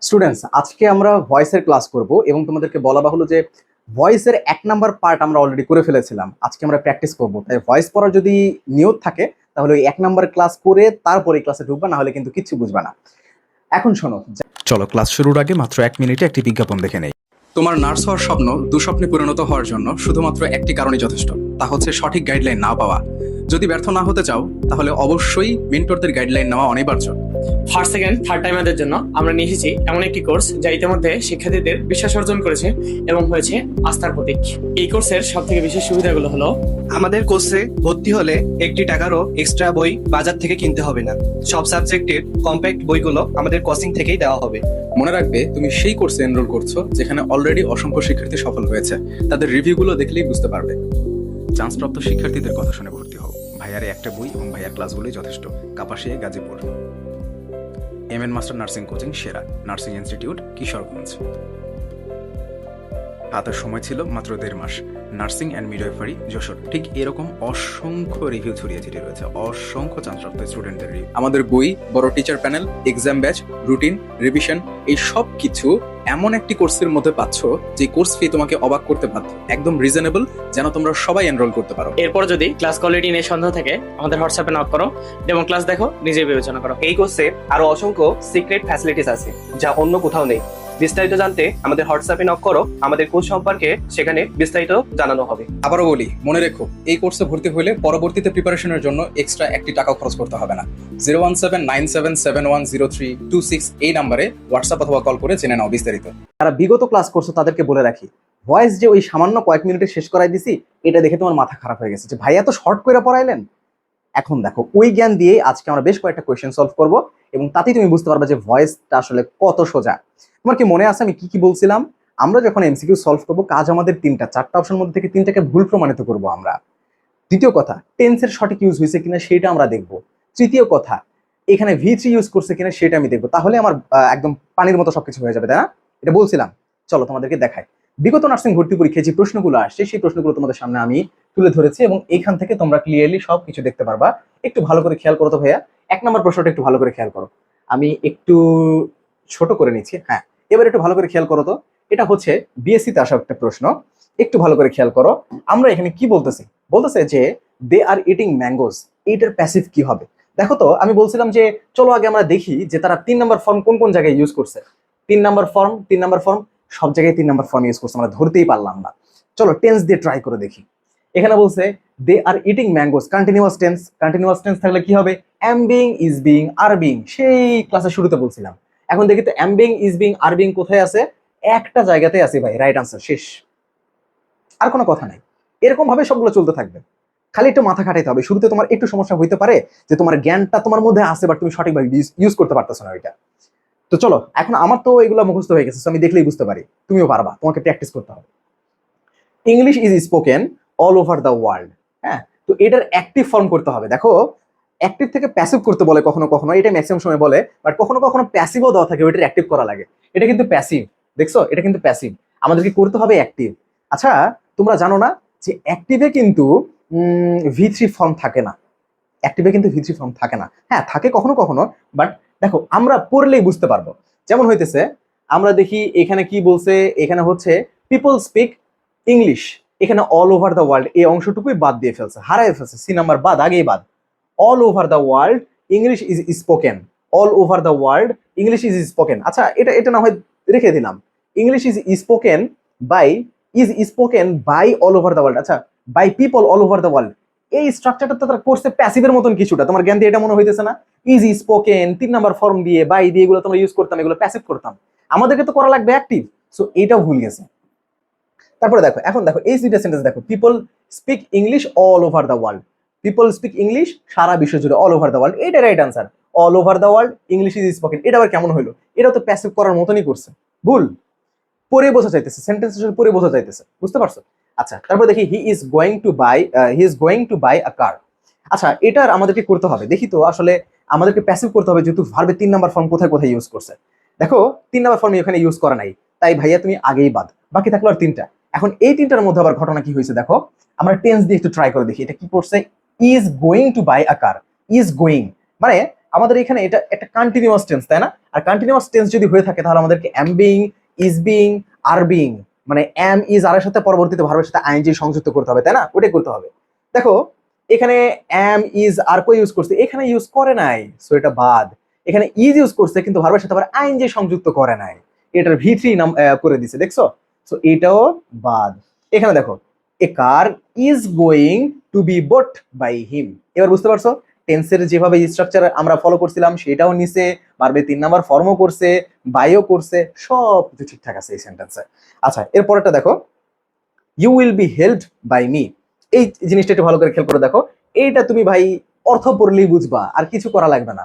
Students, আজকে আমরা ভয়েসের ক্লাস করব এবং তোমাদেরকে বলা বাহুল্য যে ভয়েসের 1 নাম্বার পার্ট আমরা অলরেডি করে ফেলেছিলাম। আজকে আমরা প্র্যাকটিস করব, তাই ভয়েস পড়ার যদি নিয়ত থাকে তাহলে ওই 1 নাম্বার ক্লাস করে তারপরে ক্লাসে ঢুকবা, না হলে কিন্তু কিচ্ছু বুঝবা না। এখন শোনো, চলো ক্লাস শুরুর আগে মাত্র 1 মিনিটে একটি বিজ্ঞাপন দেখে নেই। তোমার নার্স হওয়ার স্বপ্ন দুঃস্বপ্নে পরিণত হওয়ার জন্য শুধুমাত্র একটি কারণই যথেষ্ট, তা হচ্ছে সঠিক গাইডলাইন না পাওয়া। যদি ব্যর্থ না হতে চাও তাহলে অবশ্যই মেন্টরদের গাইডলাইন নেওয়া অনিবার্য। ফার্স্ট সেকেন্ড থার্ড টাইমারদের জন্য আমরা নিয়ে এসেছি এমন একটি কোর্স যা ইতিমধ্যে শিক্ষার্থীদের বিশ্বাস অর্জন করেছে এবং হয়েছে আস্থার প্রতীক। এই কোর্সের সব থেকে বিশেষ সুবিধাগুলো হলো, আমাদের কোর্সে ভর্তি হলে একটি টাকারও এক্সট্রা বই বাজার থেকে কিনতে হবে না। সব সাবজেক্টের কম্প্যাক্ট বইগুলো আমাদের কোচিং থেকেই দেওয়া হবে। মনে রাখবে, তুমি সেই কোর্সে এনরোল করছো যেখানে অলরেডি অসংখ্য শিক্ষার্থী সফল হয়েছে। তাদের রিভিউগুলো দেখলেই বুঝতে পারবে। চান্সপ্রাপ্ত শিক্ষার্থীদের কথা শুনে ভর্তি হও। ভাইয়ারে একটা বই এবং ভাইয়ার ক্লাসগুলোই যথেষ্ট। Kapasia, Gazipur. MN master nursing coaching সেরা, নার্সিং ইনস্টিটিউট, কিশোরগঞ্জ। হাতে সময় ছিল মাত্র 1.5 মাস। Nursing and midwifery, Jessore. ঠিক এরকম অসংখ্য রিভিউ ছড়িয়ে ছিটিয়ে রয়েছে, অসংখ্য চান্সপ্রাপ্ত স্টুডেন্টদের রিভিউ। আমাদের বই, বড় teacher panel, exam batch, routine, revision, এই সব কিছু এমন একটি কোর্সের মধ্যে পাচ্ছ যে কোর্স ফি তোমাকে অবাক করতে বাধ্য। একদম রিজনেবল, যেন তোমরা সবাই এনরোল করতে পারো। এরপর যদি ক্লাস কোয়ালিটি নিয়ে সন্দেহ থাকে আমাদের হোয়াটসঅ্যাপে নক করো, ডেমো ক্লাস দেখো, নিজে বিবেচনা করো। এই কোর্সে আরো অসংখ্য সিক্রেট ফ্যাসিলিটিস আছে যা অন্য কোথাও নেই। বিস্তারিত জানতে আমাদের হোয়াটসঅ্যাপে নক করো, আমাদের কোর্স সম্পর্কে সেখানে বিস্তারিত জানানো হবে। আবারও বলি, মনে রেখো, এই কোর্সে ভর্তি হলে পরবর্তীতে প্রিপারেশনের জন্য এক্সট্রা একটি টাকাও খরচ করতে হবে না। 01797710326 এই নাম্বারে হোয়াটসঅ্যাপ অথবা কল করে জেনে নাও বিস্তারিত। যারা বিগত ক্লাস করছো তাদেরকে বলে রাখি, ভয়েস যে ওই সামান্য কয়েক মিনিটে শেষ করাই দিছি, এটা দেখে তোমার মাথা খারাপ হয়ে গেছে যে ভাই এত শর্ট করে পড়াইলেন। এখন দেখো, ওই জ্ঞান দিয়ে আজকে আমরা বেশ কয়েকটা কোয়েশ্চেন সলভ করব এবং তাতেই তুমি বুঝতে পারবে যে ভয়েসটা আসলে কত সোজা। তোমার কি মনে আছে আমি কি কি বলছিলাম? আমরা যখন এমসিকিউ সলভ করব, কাজ আমাদের 4টা অপশন মধ্যে থেকে 3টাকে ভুল প্রমাণিত করব আমরা। দ্বিতীয় কথা, টেন্সের সঠিক ইউজ হয়েছে কিনা সেটা আমরা দেখব। তৃতীয় কথা, এখানে V3 ইউজ করছে কিনা সেটা আমি দেখবো। তাহলে আমার একদম পানির মতো সবকিছু হয়ে যাবে, তাই না? এটা বলছিলাম। চলো তোমাদেরকে দেখাই। বিগত নার্সিং ভর্তি পরীক্ষায় যে প্রশ্নগুলো আসছে সেই প্রশ্নগুলো তোমাদের সামনে আমি তুলে ধরেছি এবং এইখান থেকে তোমরা ক্লিয়ারলি সবকিছু দেখতে পারবা। একটু ভালো করে খেয়াল করো তো ভাইয়া। 1 নম্বর প্রশ্নটা একটু ভালো করে খেয়াল করো। আমি একটু ছোট করে নিচ্ছি। হ্যাঁ, এবার একটু ভালো করে খেয়াল করো তো। এটা হচ্ছে বিএসসি তে আসা একটা প্রশ্ন। একটু ভালো করে খেয়াল করো। আমরা এখানে কি বলতেছি? বলতেছে যে দে আর ইটিং ম্যাঙ্গোস। এইটার প্যাসিভ কি হবে? দেখো তো, আমি বলছিলাম যে চলো আগে আমরা দেখি যে তারা 3 নম্বর ফর্ম কোন কোন জায়গায় ইউজ করছে। 3 নম্বর ফর্ম সব জায়গায় 3 নম্বর ফর্ম ইউজ করছে, আমরা ধরতেই পারলাম না। চলো টেন্স দিয়ে ট্রাই করে দেখি। এখানে বলছে they are eating mangoes, continuous tense. Continuous tense থাকলে কি হবে? Am being, is being, are being. সেই ক্লাসের শুরুতে বলছিলাম। এখন দেখি তো am being, is being, are being কোথায় আছে? একটা জায়গাতে আছে ভাই, রাইট আনসার, শেষ। আর কোনো কথা নাই। এরকম ভাবে সবগুলো চলতে থাকবে। খালি একটু মাথা খাটাইতে হবে। শুরুতে তোমার একটু সমস্যা হইতে পারে যে তোমার জ্ঞানটা তোমার মধ্যে আছে বাট তুমি সঠিকভাবে ইউজ করতে পারতেছো না ওইটা। তো চলো, এখন আমার তো এগুলো মুখস্থ হয়ে গেছে, আমি দেখলেই বুঝতে পারি। তুমিও পারবা, তোমাকে প্র্যাকটিস করতে হবে। English is spoken all over the world. হ্যাঁ, তো এটার অ্যাক্টিভ ফর্ম করতে হবে। দেখো, অ্যাক্টিভ থেকে প্যাসিভ করতে বলে কখনো কখনো, এটা ম্যাক্সিমাম সময় বলে, বাট কখনো কখনো প্যাসিভও দেওয়া থাকে, ওইটার অ্যাক্টিভ করা লাগে। এটা কিন্তু প্যাসিভ, দেখছো? এটা কিন্তু প্যাসিভ, আমাদেরকে করতে হবে অ্যাক্টিভ। আচ্ছা, তোমরা জানো না যে অ্যাক্টিভে কিন্তু V3 ফর্ম থাকে না। অ্যাক্টিভে কিন্তু V3 ফর্ম থাকে না। হ্যাঁ, থাকে কখনো কখনো, বাট দেখো আমরা পড়লেই বুঝতে পারবো। যেমন হইতেছে, আমরা দেখি এখানে কি বলছে। এখানে হচ্ছে পিপল স্পিক ইংলিশ। এখানে অল ওভার দ্য ওয়ার্ল্ড এই অংশটুকুই বাদ দিয়ে ফেলছে, হারাই ফেলছে। C নাম্বার বাদ, আগেই বাদ। All over the world English is spoken. All over the world English is spoken. আচ্ছা, এটা না হয় রেখে দিলাম। English is spoken by all over the world. আচ্ছা, by people all over the world. এই স্ট্রাকচারটা তো তারা করছে প্যাসিভের মতন কিছুটা। তোমার জ্ঞান দিয়ে এটা মনে হইতেছে না? ইজ স্পোকেন 3 নম্বর ফর্ম দিয়ে, বাই দিয়ে, এগুলো তোমরা ইউজ করতাম, এগুলো প্যাসিভ করতাম। আমাদেরকে তো করা লাগবে অ্যাক্টিভ। সো এটাও ভুল গেছে। তারপরে দেখো, এখন দেখো এই দুইটা সেন্টেন্স দেখো। People speak English all over the world. People speak English সারা বিশ্ব জুড়ে, অল ওভার দ্য ওয়ার্ল্ড। এটা right answer. All over the world English is spoken. এটা আবার কেমন হইলো? এটাও তো প্যাসিভ করার মতনই করছে। ভুল। পরে বোঝা যাইতেছে, সেন্টেন্স পরে বোঝা যাইতেছে, বুঝতে পারছো? আচ্ছা, তারপর দেখি he is going to buy a car. আচ্ছা, এটার আমাদেরকে করতে হবে। দেখি তো আসলে আমাদেরকে প্যাসিভ করতে হবে, যেহেতু ভার্বে 3 নম্বর ফর্ম কোথায় কোথায় ইউজ করছে। দেখো, 3 নম্বর ফর্ম এখানে ইউজ করা নাই, তাই ভাইয়া তুমি আগেই বাদ। বাকি থাকলো আর 3টা। এখন এই 3টার মধ্যে আবার ঘটনা কি হয়েছে দেখো। আমরা টেন্স দিয়ে একটু ট্রাই করে দেখি। এটা কি করছে? Is going to buy a car. Is going মানে আমাদের এখানে এটা একটা কন্টিনিউয়াস টেন্স, তাই না? আর কন্টিনিউয়াস টেন্স যদি হয়ে থাকে তাহলে আমাদেরকে M being, is being, are being, মানে এম ইজ আর এর সাথে পরবর্তীতে ভার্বের সাথে আইএনজি সংযুক্ত করতে হবে, তাই না? ওটাই করতে হবে। দেখো এখানে এম ইজ আর কই ইউজ করছে, এখানে ইউজ করে নাই, সো এটা বাদ। এখানে ইজ ইউজ করছে কিন্তু ভার্বের সাথে আবার আইএনজি সংযুক্ত করে নাই, এটার ভি3 নাম করে দিছে, দেখছো? সো এটাও বাদ। এখানে দেখো a car is going to be bought by him. এবার বুঝতে পারছো টেন্সের যেভাবে স্ট্রাকচার আমরা ফলো করছিলাম সেটাও নিছে, ভার্বে 3 নাম্বার ফর্মও করছে, বাইও করছে, সব কিছু ঠিকঠাক আছে এই সেন্টেন্সে। আচ্ছা এরপরটা দেখো, you will be helped by me. এই জিনিসটা একটু ভালো করে খেয়াল করে দেখো, এইটা তুমি ভাই অর্থ পড়লেই বুঝবা, আর কিছু করা লাগবে না।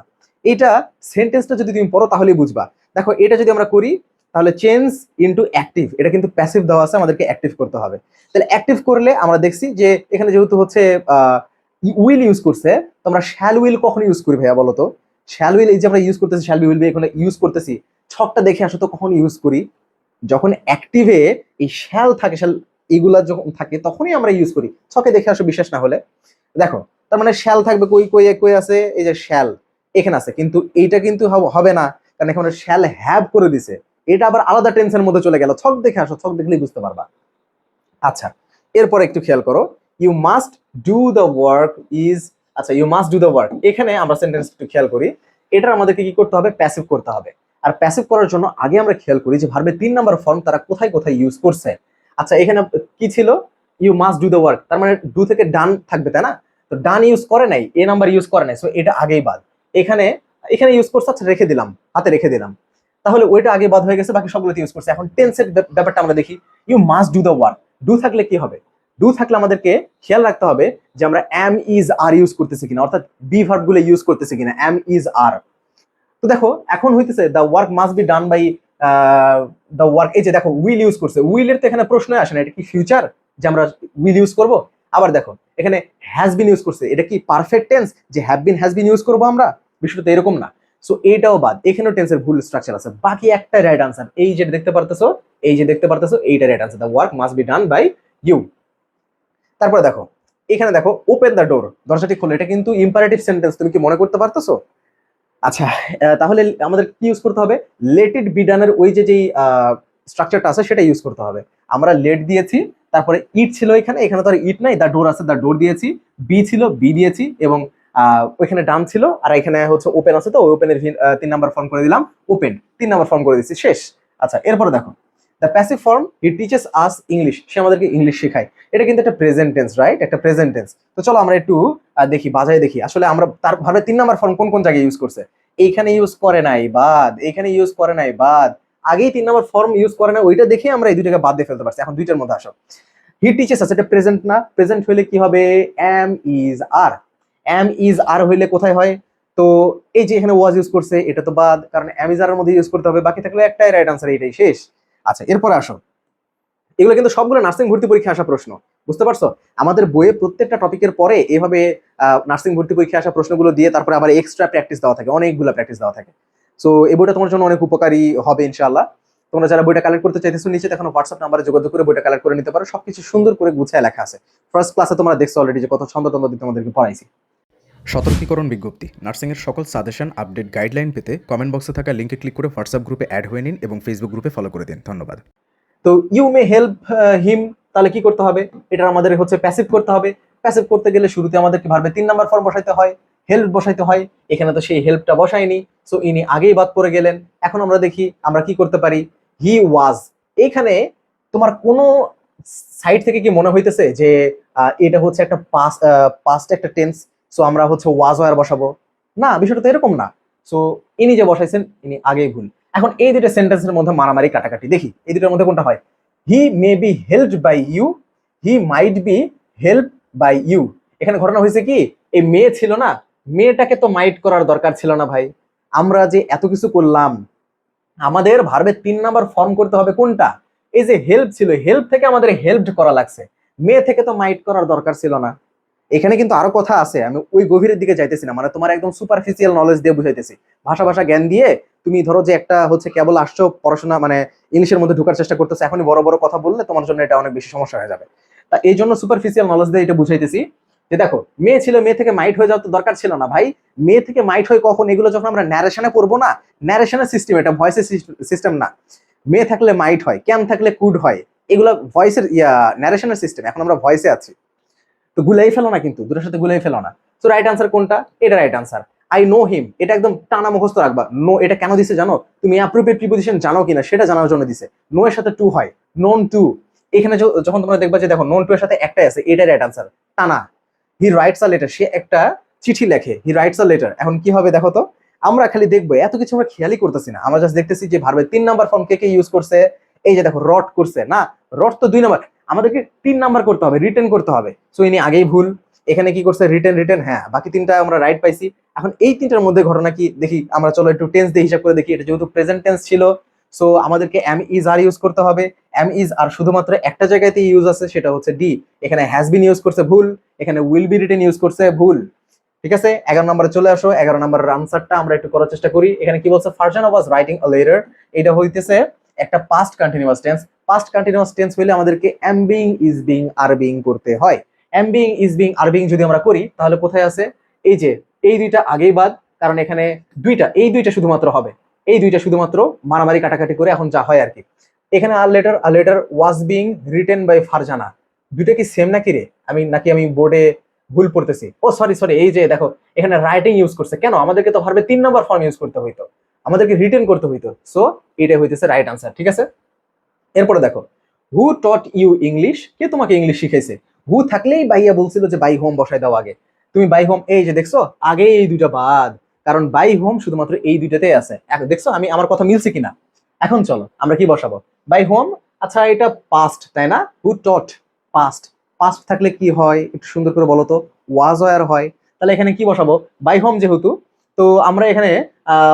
এটা সেন্টেন্সটা যদি তুমি পড়ো তাহলেই বুঝবা। দেখো এটা যদি আমরা করি তাহলে চেঞ্জ ইনটু অ্যাক্টিভ, এটা কিন্তু প্যাসিভ দেওয়া আছে, আমাদেরকে অ্যাক্টিভ করতে হবে। তাহলে অ্যাক্টিভ করলে আমরা দেখছি যে এখানে যেহেতু হচ্ছে উইল ইউজ করছে, তো আমরা শ্যাল উইল কখন ইউজ করি ভাইয়া বলো তো? শ্যাল উইল এই যে আমরা ইউজ করতেছি, শ্যাল উইল বি এখানে ইউজ করতেছি, ছকটা দেখে আসো তো কখন ইউজ করি? যখন অ্যাক্টিভে এই শ্যাল থাকে, শ্যাল এগুলা যখন থাকে তখনই আমরা ইউজ করি। ছকে দেখে আসো বিশ্বাস না হলে। দেখো তার মানে শ্যাল থাকবে কই কই কই আছে, এই যে শ্যাল এখানে আছে, কিন্তু এইটা কিন্তু হবে না, কারণ এখানে শ্যাল হ্যাভ করে দিছে, এটা আবার আলাদা টেন্সের মধ্যে চলে গেল। ছক দেখে আসো, ছক দেখলেই বুঝতে পারবা। আচ্ছা এরপর একটু খেয়াল করো, you must do the work is, আচ্ছা you must do the work, এখানে আমরা সেন্টেন্স একটু খেয়াল করি, এটা আমাদেরকে কি করতে হবে? প্যাসিভ করতে হবে। আর প্যাসিভ করার জন্য আগে আমরা খেয়াল করি যে ভার্বের 3 নাম্বার ফর্ম তারা কোথায় কোথায় ইউজ করছে। আচ্ছা এখানে কি ছিল? You must do the work, তার মানে ডু থেকে ডান থাকবে, তাই না? তো ডান ইউজ করে নাই, এ নাম্বার ইউজ করে নাই, সো এটা আগেই বাদ। এখানে এখানে ইউজ করছে, আচ্ছা রেখে দিলাম, হাতে রেখে দিলাম, তাহলে ওইটা আগে বাদ হয়ে গেছে, বাকি সবগুলোতে ইউজ করছে। এখন টেন্সের ব্যাপারটা আমরা দেখি, you must do the work, do থাকলে কি হবে? ডু থাকলে আমাদেরকে খেয়াল রাখতে হবে যে আমরা এম ইজ আর ইউজ করতেছি কিনা, অর্থাৎ বি ভার্ব গুলো ইউজ করতেছি কিনা, এম ইজ আর। তো দেখো এখন হইতেছে the work must be done by the work, এই যে দেখো উইল ইউজ করছে, উইলের তো এখানে প্রশ্নই আসে না, এটা কি ফিউচার যে আমরা উইল ইউজ করব? আবার দেখো এখানে হ্যাজ বিন ইউজ করছে, এটা কি পারফেক্ট টেন্স যে have been has been use করবো আমরা? বিষয়টা তো এরকম না। সো এটাও বাদ, এখানেও টেন্সের ভুল স্ট্রাকচার আছে, বাকি একটা রাইট আনসার এই যে দেখতে পারতেছো, এই যে দেখতে পারতেছো, এইটা right answer, the work must be done by you. তারপরে দেখো এখানে দেখো ওপেন দ্য ডোর, দরজাটি খোলো, এটা কিন্তু ইম্পারেটিভ সেন্টেন্স, তুমি কি মনে করতে পারতেছো? আচ্ছা তাহলে আমাদের কি ইউজ করতে হবে? লেট ইট বি ডানের ওই যে যেই স্ট্রাকচারটা আছে সেটা ইউজ করতে হবে। আমরা লেট দিয়েছি, তারপরে ইট ছিল এখানে, এখানে তো আর ইট নাই, দ্য ডোর আছে, দ্য ডোর দিয়েছি, বি ছিল, বি দিয়েছি, এবং ওইখানে ডান ছিল, আর এখানে হচ্ছে ওপেন আছে, তো ওপেনের 3 নাম্বার ফর্ম করে দিলাম, ওপেন 3 নাম্বার ফর্ম করে দিচ্ছি, শেষ। আচ্ছা এরপরে দেখো the passive form, he teaches us English, সে আমাদেরকে ইংলিশ শেখায়, এটা কিন্তু একটা প্রেজেন্ট টেন্স, রাইট? একটা প্রেজেন্ট টেন্স। তো চলো আমরা একটু দেখি, বাজায় দেখি আসলে আমরা তার ভাবে 3 নাম্বার ফর্ম কোন কোন জায়গায় ইউজ করছে। এইখানে ইউজ করে নাই, বাদ। এখানে ইউজ করে নাই, বাদ। আগেই 3 নাম্বার ফর্ম ইউজ করে নাই, ওইটা দেখে আমরা এই দুইটাকে বাদ দিয়ে ফেলতে পারছি। এখন দুইটার মধ্যে আসো, হি টিচেস আছে, এটা প্রেজেন্ট না, প্রেজেন্ট হইলে কি হবে? Am is are, am is are হইলে কোথায় হয়? তো এই যে এখানে ওয়াজ ইউজ করছে, এটা তো বাদ, কারণ এম ইজ আর এর মধ্যে ইউজ করতে হবে, বাকি থাকলে একটাই রাইট আনসার, এটাই শেষ। আচ্ছা এরপরে আসো, এগুলো কিন্তু সবগুলো নার্সিং ভর্তি পরীক্ষা আসা প্রশ্ন, বুঝতে পারছো? আমাদের বইয়ে প্রত্যেকটা টপিকের পরে এভাবে নার্সিং ভর্তি পরীক্ষা আসা প্রশ্নগুলো দিয়ে তারপরে আবার এক্সট্রা প্র্যাকটিস দেওয়া থাকে, অনেকগুলো প্র্যাকটিস দেওয়া থাকে। সো এই বইটা তোমার জন্য অনেক উপকারী হবে ইনশাআল্লাহ। তোমরা যারা বইটা কালেক্ট করতে চাইতেছো নিচে দেখো হোয়াটসঅ্যাপ নাম্বারে যোগাযোগ করে বইটা কালেক্ট করে নিতে পারো, সবকিছু সুন্দর করে গুছায় লেখা আছে। ফার্স্ট ক্লাসে তোমরা দেখছো অলরেডি যে কত ছন্দ টন্দ দিয়ে তোমাদেরকে পড়াইছি। সতর্কীকরণ বিজ্ঞপ্তি, নার্সিংয়ের সকল সাজেশন, আপডেট, গাইডলাইন পেতে কমেন্ট বক্সে থাকা লিঙ্কে ক্লিক করে হোয়াটসঅ্যাপ গ্রুপে অ্যাড হয়ে নিন এবং ফেসবুক গ্রুপে ফলো করে দিন। ধন্যবাদ। তো ইউ মে হেল্প হিম, তাহলে কি করতে হবে? এটা আমাদের হচ্ছে প্যাসিভ করতে হবে। প্যাসিভ করতে গেলে শুরুতে আমাদেরকে ভার্বে 3 নাম্বার ফর্ম বসাইতে হয়, হেল্প বসাইতে হয়। এখানে তো সেই হেল্পটা বসায়নি, সো ইনি আগেই বাদ পড়ে গেলেন। এখন আমরা দেখি আমরা কি করতে পারি। হি ওয়াজ, এখানে তোমার কোনো সাইড থেকে কি মনে হইতেছে যে এটা হচ্ছে একটা পাস্ট একটা টেন্স, সো আমরা হচ্ছে ওয়াজ ওয়ার বসাবো? না, বিষয়টা তো এরকম না। সো ইনি যে বসাইছেন ইনি আগেই ভুল। এখন এই দুটো সেন্টেন্সের মধ্যে মারামারি কাটাকাটি, দেখি এই দুটোর মধ্যে কোনটা হয়। He may be helped by you, he might be help by you. এখানে ঘটনা হয়েছে কি, এই মেয়ে ছিল না, মেয়েটাকে তো মাইট করার দরকার ছিল না ভাই। আমরা যে এত কিছু করলাম, আমাদের ভার্বের 3 নাম্বার ফর্ম করতে হবে কোনটা? এই যে হেল্প ছিল, হেল্প থেকে আমাদের হেল্পড করা লাগছে, মেয়ে থেকে তো মাইট করার দরকার ছিল না। এখানে কিন্তু আরো কথা আছে, আমি ওই গভীরের দিকে যাইতেছি না, মানে তোমার একদম সুপারফিশিয়াল নলেজ দিয়ে বুঝাইতেছি, ভাষা জ্ঞান দিয়ে। তুমি ধরো যে একটা হচ্ছে কেবল আসছো পড়াশোনা, মানে ইংলিশের মধ্যে ঢোকার চেষ্টা করতেছো, এখনই বড় বড় কথা বললে তোমার জন্য এটা অনেক বেশি সমস্যা হয়ে যাবে। তা এই জন্য সুপারফিশিয়াল নলেজ দিয়ে এটা বুঝাইতেছি। যে দেখো মেয়ে ছিল, মেয়ে থেকে মাইট হয়ে যাওয়ার তো দরকার ছিল না ভাই। মেয়ে থেকে মাইট হয় কখন, এগুলো যখন আমরা ন্যারেশনে পড়বো না, ন্যারেশনের সিস্টেম, এটা ভয়েসের সিস্টেম না। মেয়ে থাকলে মাইট হয়, ক্যান থাকলে কুড হয়, এগুলো ভয়েসের ন্যারেশনের সিস্টেম। এখন আমরা ভয়েসে আছি, তো গুলাই ফেলো না, কিন্তু দুটোর সাথে গুলাই ফেলো না। তো রাইট আনসার কোনটা? এটা right answer. I know him, এটা একদম টানা মুখস্থ রাখবা। নো এটা কেন দিছে জানো? তুমি অ্যাপ্রোপ্রিয়েট প্রিপোজিশন জানো কিনা সেটা জানার জন্য দিছে। নো এর সাথে টু হয়, নোন টু। এখানে যখন তোমরা দেখবা যে দেখো নোন টু এর সাথে একটাই আছে, এটা রাইট আনসার, টানা। হি রাইটস আ লেটার, সে একটা চিঠি লেখে, হি রাইটস আ লেটার। এখন কি হবে দেখো তো, আমরা খালি দেখবো, এত কিছু আমরা খেয়ালই করতেছি না, আমরা জাস্ট দেখতেছি যে ভার্বের 3 নাম্বার ফর্ম কে কে ইউজ করছে। এই যে দেখো রট করছে না, রট তো 2 নাম্বার, আমাদেরকে 3 নাম্বার করতে হবে, রিটেন করতে হবে। সো ইনি আগেই ভুল, এখানে কি করছে রিটেন রিটেন, হ্যাঁ বাকি 3টা আমরা রাইট পাইছি। এখন এই 3টার মধ্যে ঘটনা কি দেখি আমরা, চলো একটু টেন্স দিয়ে হিসাব করে দেখি। এটা যেহেতু প্রেজেন্ট টেন্স ছিল, সো আমাদেরকে এম ইজ আর ইউজ করতে হবে। এম ইজ আর শুধুমাত্র একটা জায়গাতে ইউজ আছে, সেটা হচ্ছে ডি। এখানে হ্যাজ বিন ইউজ করছে ভুল, এখানে উইল বি রিটেন ইউজ করছে ভুল। ঠিক আছে, 11 নম্বরে চলে আসো। 11 নম্বরের আনসারটা আমরা একটু করার চেষ্টা করি। এখানে কি বলছে? Farzana was writing a letter, এটা হইতেছে একটা past continuous tense. Past continuous tense হইলে আমাদেরকে M being is being are being করতে হয়। M being is being are being যদি আমরা করি তাহলে কোথায় আছে? এই যে এই দুইটা আগেই বাদ, কারণ এখানে দুইটা, এই দুইটা শুধুমাত্র হবে, এই দুইটা শুধুমাত্র মারামারি কাটাকাটি করে এখন যা হয় আর কি। এখানে আর letter was being written by Farjana, দুইটা কি সেম নাকি রে? নাকি আমি বোর্ডে ভুল পড়তেছি? ও সরি সরি, এই যে দেখো এখানে রাইটিং ইউজ করছে। কেন? আমাদেরকে তো ভার্বের 3 নাম্বার ফর্ম ইউজ করতে হইতো, আমাদেরকে রিটেন করতে হইতো। সো এটা হইতেছে রাইট আনসার। ঠিক আছে, এরপরে দেখো হু টট ইউ ইংলিশ, কে তোমাকে ইংলিশ শিখাইছে? হু থাকলেই ভাইয়া বলছিল যে বাই হোম বসাই দাও আগে। তুমি বাই হোম, এই যে দেখছো আগে এই দুইটা বাদ, কারণ বাই হোম শুধুমাত্র এই দুইটাতেই আছে। দেখছো আমি আমার কথা মিলছে কিনা? এখন চলো আমরা কি বসাবো? By home. আচ্ছা এটা পাস্ট তাই না? হু টট পাস্ট, পাস্ট থাকলে কি হয় একটু সুন্দর করে বলো তো? ওয়াজ ওয়ার হয়। তাহলে এখানে কি বসাবো? বাই হোম যেহেতু, তো আমরা এখানে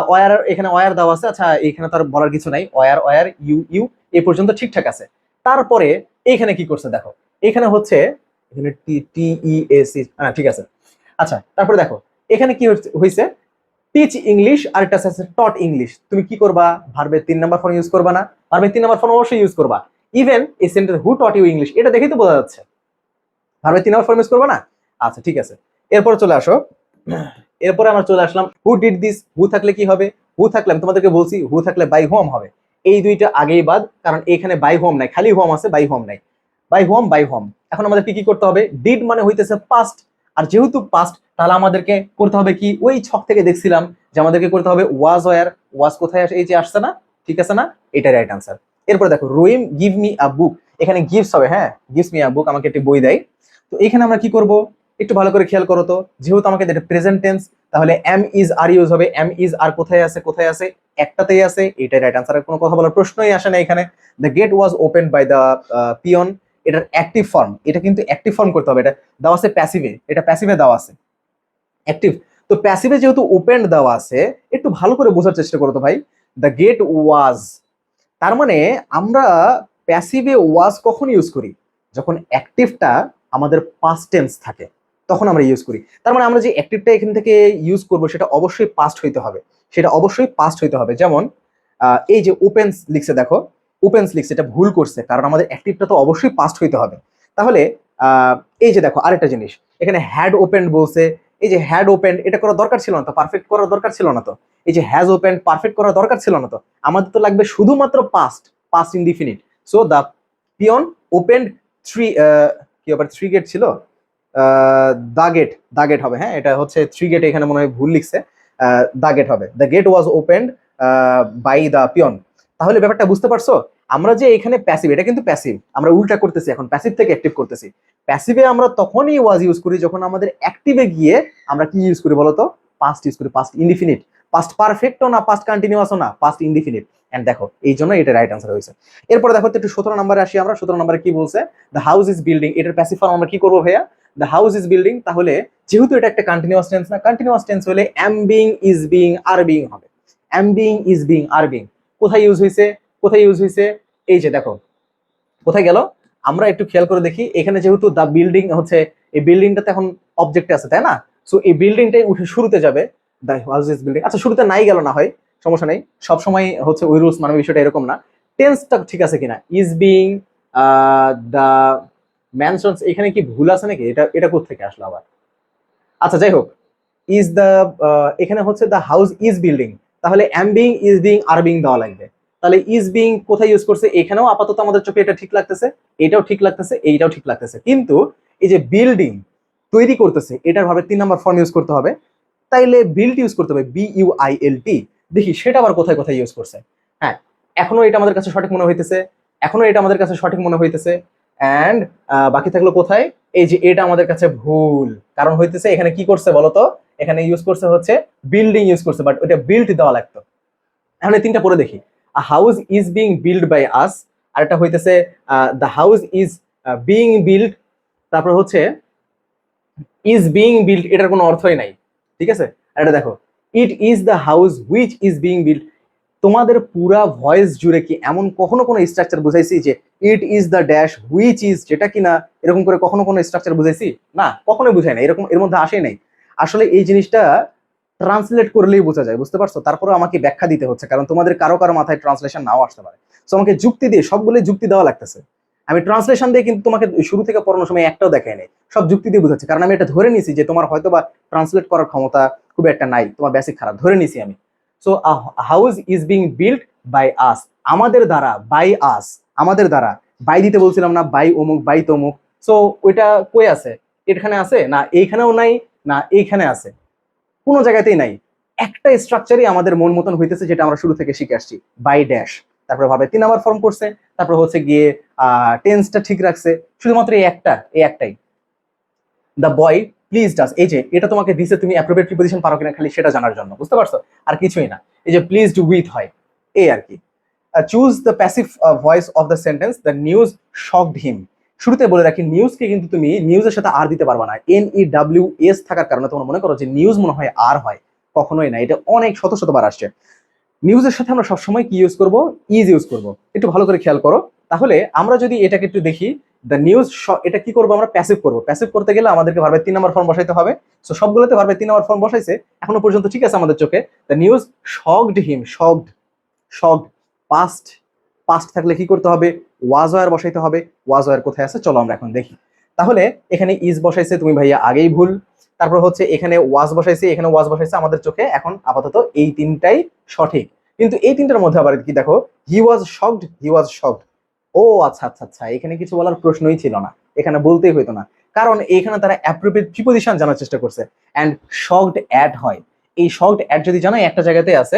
ওয়ার, এখানে ওয়ার দেওয়া আছে। আচ্ছা এখানে তার বলার কিছু নাই, ওয়ার ওয়ার ইউ ইউ এই পর্যন্ত ঠিকঠাক আছে। তারপরে এইখানে কি করছে দেখো, এখানে হচ্ছে এখানে টি টি ই এস ই, হ্যাঁ ঠিক আছে। আচ্ছা তারপরে দেখো এখানে কি হয়েছে? টিচ ইংলিশ আর এটা আছে টট ইংলিশ। তুমি কি করবা? ভার্বের 3 নাম্বার ফর্ম ইউজ করবা না? ভার্বের 3 নাম্বার ফর্ম অবশ্যই ইউজ করবা। ইভেন এই sentence who taught you English, এটা দেখেই তো বোঝা যাচ্ছে ভার্বের 3 নাম্বার ফর্ম ইউজ করবা না। আচ্ছা ঠিক আছে, এরপর চলে আসো। এরপরে আমরা চলে আসলাম হু ডিড দিস। হু থাকলে কি হবে? হু থাকলে আমি তোমাদেরকে বলছি, হু থাকলে বাই হোম হবে। এই দুইটা আগেই বাদ, কারণ এখানে বাই হোম নাই, খালি হোম আছে, বাই হোম নাই। By home by home. এখন আমাদেরকে কি করতে হবে? ডিড মানে হইতেছে পাস্ট, আর যেহেতু পাস্ট তাহলে আমাদেরকে করতে হবে কি? ওই ছক থেকে দেখছিলাম যে আমাদেরকে করতে হবে ওয়াজ ওয়ার। ওয়াজ কোথায় আসে? এই যে আসছে না, ঠিক আছে না? এটা রাইট আনসার। এরপরে দেখো রহিম গিভ মি আ বুক, এখানে গিভস হবে, হ্যাঁ গিভস মি আ বুক, আমাকে একটি বই দেয়। তো এখানে আমরা কি করব একটু ভালো করে খেয়াল করো তো, যেহেতু আমাকে এটা প্রেজেন্ট টেন্স, তাহলে এম ইজ আর ইউজ হবে। এম ইজ আর কোথায় আছে? কোথায় আছে? একটাতেই আছে, এটাই রাইট আনসার। কোনো কথা বলার প্রশ্নই আসে না এখানে। The gate was open by the peon, এটার অ্যাক্টিভ ফর্ম, এটা কিন্তু অ্যাক্টিভ ফর্ম করতে হবে। এটা দেওয়া আছে প্যাসিভে, এটা প্যাসিভে দেওয়া আছে অ্যাক্টিভ। তো প্যাসিভে যেহেতু ওপেন দেওয়া আছে, একটু ভালো করে বোঝার চেষ্টা করো তো ভাই। দ্য গেট ওয়াজ, তার মানে আমরা প্যাসিভে ওয়াজ কখন ইউজ করি? যখন অ্যাক্টিভটা আমাদের পাস্ট টেন্স থাকে তখন আমরা ইউজ করি। তার মানে আমরা যে অ্যাক্টিভটা এখান থেকে ইউজ করব সেটা অবশ্যই পাস্ট হইতে হবে, সেটা অবশ্যই পাস্ট হইতে হবে। যেমন এই যে ওপেন্স লিখছে, দেখো ওপেন্স লিখছে, এটা ভুল করছে, কারণ আমাদের অ্যাক্টিভটা তো অবশ্যই পাস্ট হইতে হবে। তাহলে এই যে দেখো আরেকটা জিনিস, এখানে হ্যাড ওপেন্ড বলছে। এই যে হ্যাড ওপেন্ড, এটা করার দরকার ছিল না তো, পারফেক্ট করার দরকার ছিল না তো। এই যে হ্যাজ ওপেন্ড, পারফেক্ট করার দরকার ছিল না তো। আমাদের তো লাগবে শুধুমাত্র past, past indefinite. So the peon opened three, কি আবার 3 গেট ছিল? দা গেট, দা গেট হবে, হ্যাঁ এটা হচ্ছে 3 গেট, এখানে মনে হয় ভুল লিখছে, দা গেট হবে। The gate was opened by the peon. তাহলে ব্যাপারটা বুঝতে পারছো? আমরা যে এখানে প্যাসিভ, এটা কিন্তু প্যাসিভ, আমরা উল্টা করতেছি, এখন প্যাসিভ থেকে অ্যাক্টিভ করতেছি। প্যাসিভে আমরা তখনই ওয়াজ ইউজ করি যখন আমাদের অ্যাক্টিভে গিয়ে আমরা কি ইউজ করি বলতো? পাস্ট ইউজ করি, পাস্ট ইনডিফিনিট, পাস্ট পারফেক্টও না, পাস্ট কন্টিনিউয়াসও না, পাস্ট ইনডিফিনিট। এন্ড দেখো এই জন্য এটা রাইট আনসার হয়েছে। এরপরে দেখো একটু 17 নম্বরে আসি আমরা। 17 নম্বরে কি বলছে? দ্য হাউস ইজ বিল্ডিং, এটার প্যাসিভ ফর্ম আমরা কি করবো ভাইয়া? The house is building. তাহলে যেহেতু এটা একটা কন্টিনিউয়াস টেন্স না, কন্টিনিউয়াস টেন্স হলে am being is being are being হবে। Am being is being are being কোথায় ইউজ হয়েছে? কোথায় ইউজ হয়েছে? এই যে দেখো কোথায় গেল, আমরা একটু খেয়াল করে দেখি। এখানে যেহেতু দ্য বিল্ডিং হচ্ছে, এই বিল্ডিংটাতে এখন অবজেক্টে আছে তাই না? সো এই বিল্ডিংটাই উঠে শুরুতে যাবে, দ্য হাউস ইজ বিল্ডিং। আচ্ছা শুরুতে নাই গেল না হয়, সমস্যা নেই, সবসময় হচ্ছে ওই রুলস মানে বিষয়টা এরকম না। টেন্সটা ঠিক আছে কিনা? ইজ বিং, দ্য ম্যানশনস, এখানে কি ভুল আছে নাকি? এটা এটা কোত্থেকে আসলো আবার? আচ্ছা যাই হোক, ইজ দ্য, এখানে হচ্ছে দ্য হাউস ইজ বিল্ডিং, তাহলে M being, is being, are being দেওয়া লাগবে। তাহলে ইজ বিং কোথায় ইউজ করছে? এখানেও আপাতত আমাদের চোখে এটা ঠিক লাগতেছে, এটাও ঠিক লাগতেছে, এইটাও ঠিক লাগতেছে, কিন্তু এই যে বিল্ডিং তৈরি করতেছে, এটার ভাবে 3 নাম্বার ফর্ম ইউজ করতে হবে, তাইলে বিল্ট ইউজ করতে হবে BUILT। দেখি সেটা আবার কোথায় কোথায় ইউজ করছে। হ্যাঁ, এখনো এটা আমাদের কাছে সঠিক মনে হইতেছে, এখনো এটা আমাদের কাছে সঠিক মনে হইতেছে, অ্যান্ড বাকি থাকলো কোথায়? এই যে এটা আমাদের কাছে ভুল, কারণ হইতেছে এখানে কি করছে বলতো, এখানে ইউজ করছে হচ্ছে বিল্ডিং ইউজ করছে, বাট ওইটা বিল্ট দেওয়া লাগতো। এখন এই 3টা পড়ে দেখি। A house is being build by us, আর এটা হইতেছে the house is being build, তারপর হচ্ছে ইজ বিং বিল্ড, এটার কোনো অর্থই নাই, ঠিক আছে? আর এটা দেখো, it is the house which is being build. তোমাদের পুরা ভয়েস জুড়ে কি এমন কখনো কোনো স্ট্রাকচার বুঝাইছি যে it is the dash which is, যেটা কিনা এরকম করে কখনো কোনো স্ট্রাকচার বুঝাইছি? না, কখনোই বুঝাই না, এরকম এর মধ্যে আসেই নাই। আসলে এই জিনিসটা ট্রান্সলেট করলেই বোঝা যায়, বুঝতে পারছো? তারপরে আমাকে ব্যাখ্যা দিতে হচ্ছে, কারণ তোমাদের কারো কারো মাথায় ট্রান্সলেশন নাও আসতে পারে। সো আমাকে যুক্তি দিয়ে, সবগুলো যুক্তি দেওয়া লাগতেছে। আমি ট্রান্সলেশন দিয়ে কিন্তু তোমাকে শুরু থেকে পড়ানোর সময় একটাও দেখাই নাই, সব যুক্তি দিয়ে বুঝাচ্ছি, কারণ আমি এটা ধরে নিছি যে তোমার হয়তো বা ট্রান্সলেট করার ক্ষমতা খুব একটা নাই, তোমার বেসিক খারাপ, ধরে নিছি আমি। So house is being build by us, আমাদের দ্বারা, বাই আস, আমাদের দ্বারা। বাই দিতে বলছিলাম না, বাই অমুক, বাই তমুক। সো ওইটা কই আছে? এখানে আছে না, এইখানেও নাই, না এইখানে আছে, কোনো জায়গাতেই নাই। একটা স্ট্রাকচারই আমাদের মন মতন হইতেছে, যেটা আমরা শুরু থেকে শিখে আসছি, বাই ড্যাশ, তারপরে ভাবে 3 নাম্বার ফর্ম করছে, তারপর হচ্ছে গিয়ে টেন্সটা ঠিক রাখছে, শুধুমাত্র এই একটাই, দ্য বয় প্লিজ ডাস। এই যে এটা তোমাকে দিছে, তুমি অ্যাপ্রোপ্রিয়েট প্রিপোজিশন পারো কিনা খালি সেটা জানার জন্য, বুঝতে পারছো? আর কিছুই না। এই যে প্লিজ ডু উইথ হয়, এই আর কি। Choose the passive voice of the sentence, the news shocked him. শুরুতে বলে রাখি, নিউজকে কিন্তু তুমি নিউজের সাথে আর দিতে পারবা না, NEWS থাকার কারণে তোমরা মনে করো যে নিউজ মনে হয় আর হয়, কখনোই না। এটা অনেক শত শতবার আসছে। নিউজের সাথে আমরা সবসময় কি ইউজ করব? ইজ ইউজ করব। একটু ভালো করে খেয়াল করো। তাহলে আমরা যদি এটাকে একটু দেখি, দ্য নিউজ, এটা কি করবো? আমরা প্যাসিভ করবো। প্যাসিভ করতে গেলে আমাদেরকে ভার্বের 3 নাম্বার ফর্ম বসাইতে হবে। সো সবগুলোতে ভার্বের 3 নাম্বার ফর্ম বসাইছে, এখনো পর্যন্ত ঠিক আছে আমাদের চোখে। The news shocked him, shocked, shocked past, past থাকলে কি করতে হবে? ওয়াজ ওয়ার বসাইতে হবে। ওয়াজ ওয়ার কোথায় আছে চলো আমরা এখন দেখি। তাহলে এখানে ইজ বসাইছে তুমি ভাইয়া আগেই ভুল, তারপর হচ্ছে এখানে ওয়াজ বসাইছে, এখানে ওয়াজ বসাইছে, আমাদের চোখে এখন আপাতত এই 3টাই সঠিক। কিন্তু এই 3টার মধ্যে আবার কি দেখো, হি was shocked, he was shocked. ও আচ্ছা আচ্ছা আচ্ছা, এখানে কিছু বলার প্রশ্নই ছিল না, এখানে বলতেই হইতো না, কারণ এখানে তারা অ্যাপ্রোপ্রিয়েট প্রিপোজিশন জানার চেষ্টা করছে, এন্ড শকড অ্যাড হয়। এই শকড অ্যাড যদি জানাই একটা জায়গাতে আছে,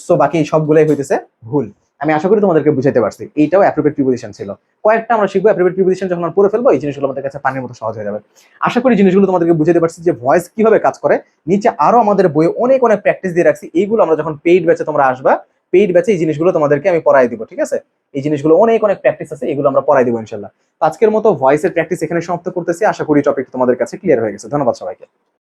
সো বাকি সবগুলাই হইতেছে ভুল। আমি আশা করি তোমাদেরকে বুঝাইতে পারছি। এইটাও অ্যাপ্রোপ্রিয়েট প্রিপোজিশন ছিল। কয়েকটা আমরা শিখবো অ্যাপ্রোপ্রিয়েট প্রিপোজিশন, যখন আমরা পড়ে ফেলবো এই জিনিসগুলো আমাদের কাছে পানির মতো সহজ হয়ে যাবে। আশা করি জিনিসগুলো তোমাদেরকে বুঝাইতে পারছি যে ভয়েস কিভাবে কাজ করে। নিচে আরো আমাদের বইয়ে অনেক অনেক প্র্যাকটিস দিয়ে রাখছি, এইগুলো আমরা যখন পেইড ব্যাচে তোমরা আসবা, পেইড ব্যাচে এই জিনিসগুলো তোমাদেরকে আমি পড়াই দিব, ঠিক আছে? এই জিনিসগুলো অনেক অনেক প্র্যাকটিস আছে, এগুলো আমরা পড়াই দিব ইনশাল্লাহ। তো আজকের মতো ভয়েসের প্র্যাকটিস এখানে সমাপ্ত করতেছি। আশা করি টপিক তোমাদের কাছে ক্লিয়ার হয়ে গেছে। ধন্যবাদ সবাইকে।